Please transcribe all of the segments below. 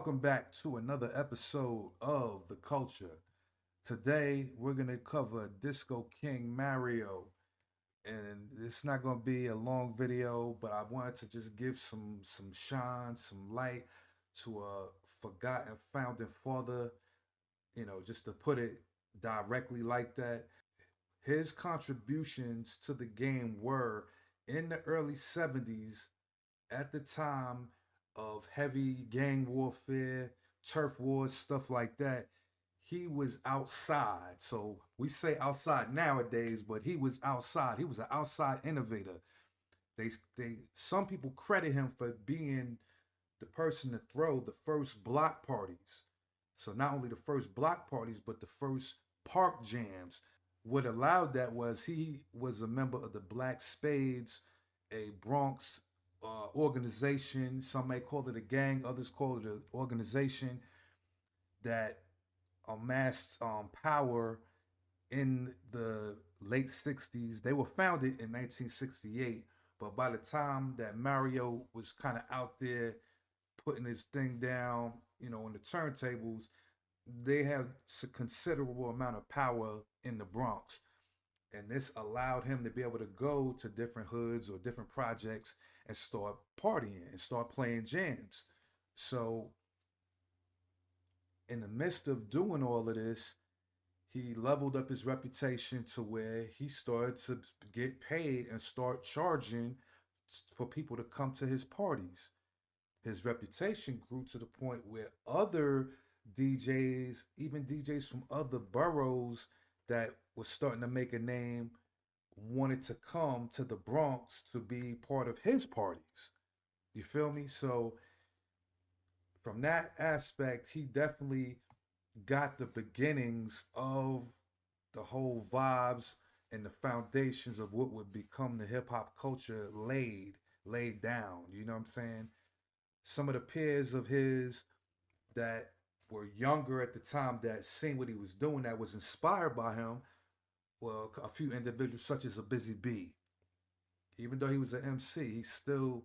welcome back to another episode of The Culture. Today, we're going to cover Disco King Mario. And it's not going to be a long video, but I wanted to just give some shine, some light to a forgotten founding father, just to put it directly like that. His contributions to the game were in the early 70s at the time of heavy gang warfare, turf wars, stuff like that. He was outside. So we say outside nowadays, but he was outside. He was an outside innovator. Some people credit him for being the person to throw the first block parties. So not only the first block parties, but the first park jams. What allowed that was he was a member of the Black Spades, a Bronx organization. Some may call it a gang, others call it an organization that amassed power in the late 60s. They were founded in 1968, but by the time that Mario was kind of out there putting his thing down, on the turntables, they have a considerable amount of power in the Bronx. And this allowed him to be able to go to different hoods or different projects and start partying and start playing jams. So, in the midst of doing all of this, he leveled up his reputation to where he started to get paid and start charging for people to come to his parties. His reputation grew to the point where other DJs, even DJs from other boroughs that was starting to make a name, wanted to come to the Bronx to be part of his parties. You feel me? So from that aspect, he definitely got the beginnings of the whole vibes and the foundations of what would become the hip hop culture laid down. You know what I'm saying? Some of the peers of his that were younger at the time that seen what he was doing that was inspired by him, well, a few individuals such as a Busy B. Even though he was an MC, he still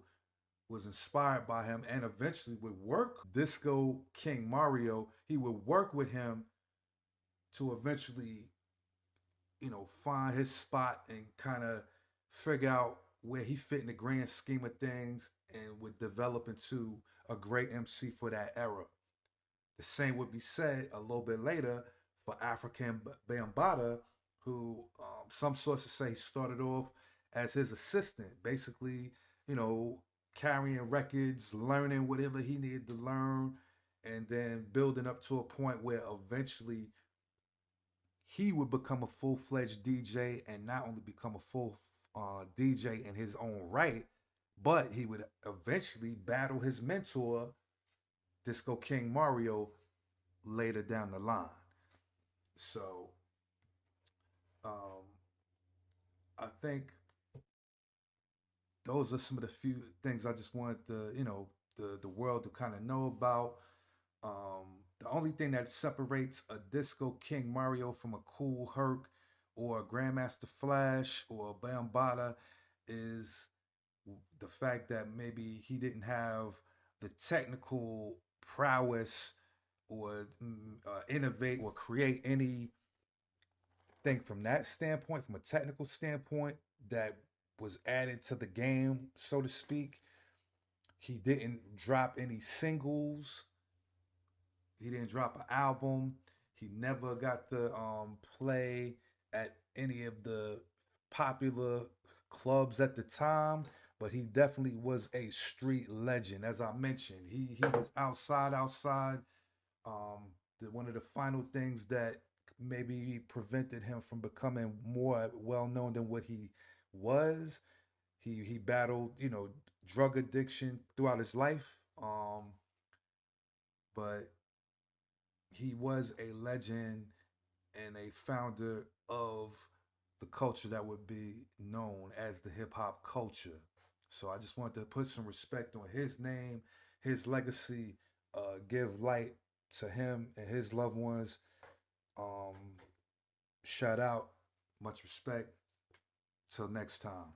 was inspired by him and eventually would work Disco King Mario. He would work with him to eventually, find his spot and kind of figure out where he fit in the grand scheme of things and would develop into a great MC for that era. The same would be said a little bit later for African Bambaataa, who some sources say he started off as his assistant, basically, you know, carrying records, learning whatever he needed to learn, and then building up to a point where eventually he would become a full fledged DJ and not only become a full DJ in his own right, but he would eventually battle his mentor, Disco King Mario, later down the line. So um, I think those are some of the few things I just wanted the world to kind of know about. The only thing that separates a Disco King Mario from a Kool Herc or a Grandmaster Flash or a Bambaataa is the fact that maybe he didn't have the technical prowess or innovate or create anything from that standpoint, from a technical standpoint, that was added to the game, so to speak. He didn't drop any singles. He didn't drop an album. He never got to play at any of the popular clubs at the time, but he definitely was a street legend. As I mentioned, he was outside. One of the final things that maybe prevented him from becoming more well known than what he was. He battled, drug addiction throughout his life. But he was a legend and a founder of the culture that would be known as the hip hop culture. So I just wanted to put some respect on his name, his legacy, give light to him and his loved ones. Um, Shout out, much respect. Till next time.